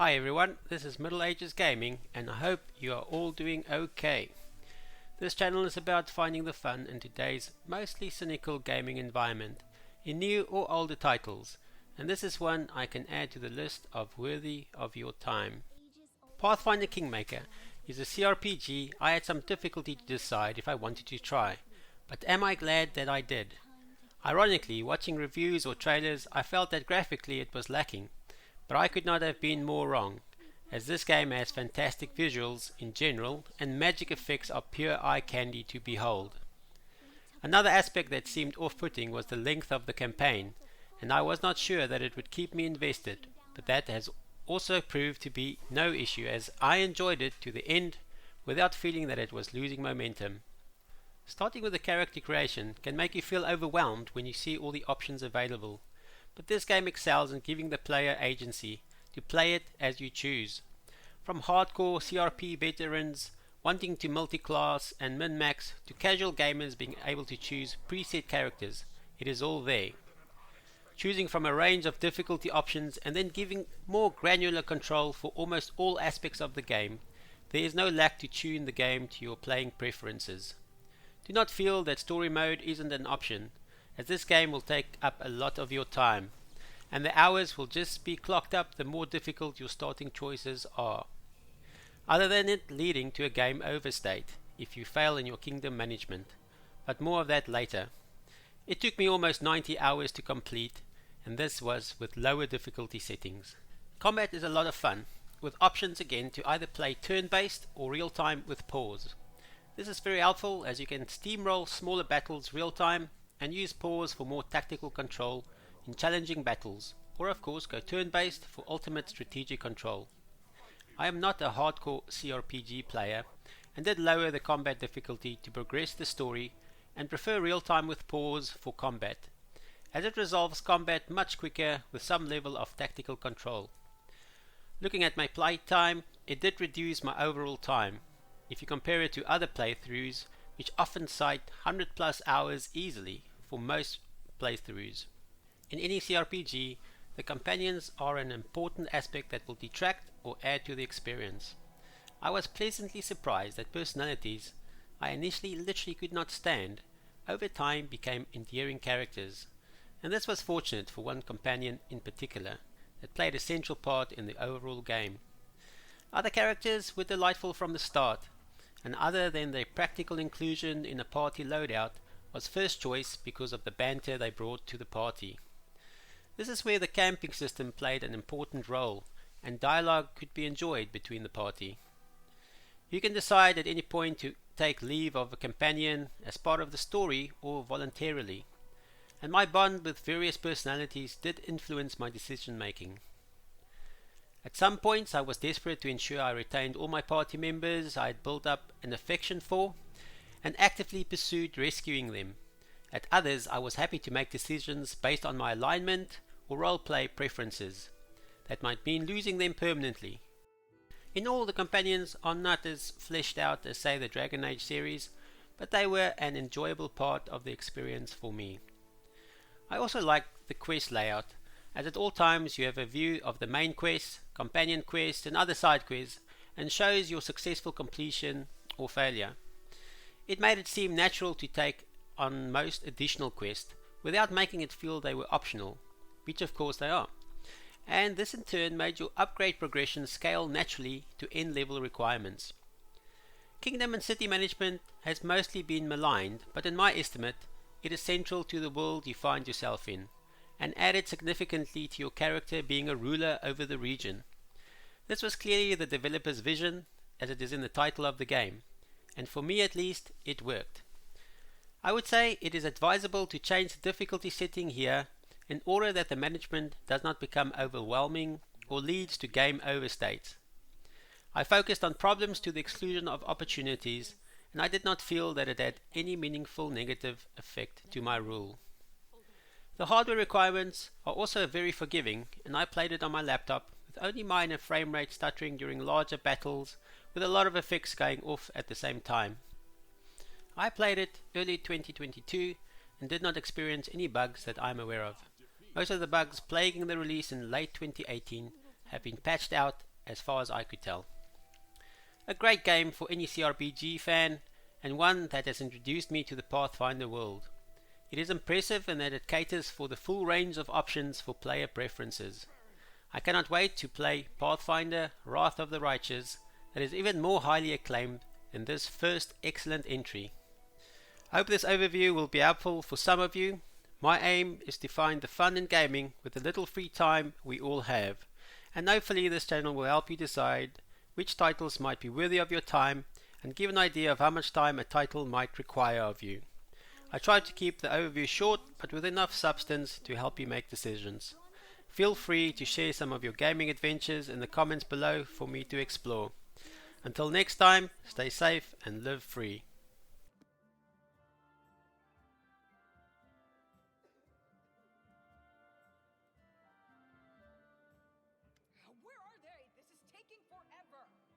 Hi everyone, this is Middle Ages Gaming and I hope you are all doing okay. This channel is about finding the fun in today's mostly cynical gaming environment in new or older titles, and this is one I can add to the list of worthy of your time. Pathfinder Kingmaker is a CRPG I had some difficulty to decide if I wanted to try, but am I glad that I did. Ironically, watching reviews or trailers I felt that graphically it was lacking, but I could not have been more wrong, as this game has fantastic visuals in general and magic effects are pure eye candy to behold. Another aspect that seemed off-putting was the length of the campaign, and I was not sure that it would keep me invested, but that has also proved to be no issue as I enjoyed it to the end without feeling that it was losing momentum. Starting with the character creation can make you feel overwhelmed when you see all the options available, but this game excels in giving the player agency to play it as you choose. From hardcore CRP veterans wanting to multi-class and min-max to casual gamers being able to choose preset characters, it is all there. Choosing from a range of difficulty options and then giving more granular control for almost all aspects of the game, there is no lack to tune the game to your playing preferences. Do not feel that story mode isn't an option, as this game will take up a lot of your time, and the hours will just be clocked up the more difficult your starting choices are, other than it leading to a game over state if you fail in your kingdom management, but more of that later. It took me almost 90 hours to complete, and this was with lower difficulty settings. Combat is a lot of fun, with options again to either play turn-based or real-time with pause. This is very helpful as you can steamroll smaller battles real-time and use pause for more tactical control in challenging battles, or of course go turn-based for ultimate strategic control. I am not a hardcore CRPG player and did lower the combat difficulty to progress the story and prefer real-time with pause for combat, as it resolves combat much quicker with some level of tactical control. Looking at my play time, it did reduce my overall time, if you compare it to other playthroughs which often cite 100 plus hours easily for most playthroughs. In any CRPG, the companions are an important aspect that will detract or add to the experience. I was pleasantly surprised that personalities I initially literally could not stand, over time became endearing characters, and this was fortunate for one companion in particular, that played a central part in the overall game. Other characters were delightful from the start, and other than their practical inclusion in a party loadout, was first choice because of the banter they brought to the party. This is where the camping system played an important role, and dialogue could be enjoyed between the party. You can decide at any point to take leave of a companion as part of the story or voluntarily, and my bond with various personalities did influence my decision making. At some points I was desperate to ensure I retained all my party members I had built up an affection for, and actively pursued rescuing them. At others I was happy to make decisions based on my alignment or roleplay preferences that might mean losing them permanently. In all, the companions are not as fleshed out as say the Dragon Age series, but they were an enjoyable part of the experience for me. I also liked the quest layout, as at all times you have a view of the main quest, companion quest and other side quests, and shows your successful completion or failure. It made it seem natural to take on most additional quests without making it feel they were optional, which of course they are, and this in turn made your upgrade progression scale naturally to end level requirements. Kingdom and city management has mostly been maligned, but in my estimate it is central to the world you find yourself in, and added significantly to your character being a ruler over the region. This was clearly the developer's vision, as it is in the title of the game, and for me at least it worked. I would say it is advisable to change the difficulty setting here in order that the management does not become overwhelming or leads to game overstates. I focused on problems to the exclusion of opportunities, and I did not feel that it had any meaningful negative effect to my rule. The hardware requirements are also very forgiving, and I played it on my laptop with only minor frame rate stuttering during larger battles with a lot of effects going off at the same time. I played it early 2022 and did not experience any bugs that I'm aware of. Most of the bugs plaguing the release in late 2018 have been patched out as far as I could tell. A great game for any CRPG fan, and one that has introduced me to the Pathfinder world. It is impressive in that it caters for the full range of options for player preferences. I cannot wait to play Pathfinder Wrath of the Righteous, that is even more highly acclaimed than this first excellent entry. I hope this overview will be helpful for some of you. My aim is to find the fun in gaming with the little free time we all have, and hopefully this channel will help you decide which titles might be worthy of your time and give an idea of how much time a title might require of you. I try to keep the overview short but with enough substance to help you make decisions. Feel free to share some of your gaming adventures in the comments below for me to explore. Until next time, stay safe and live free.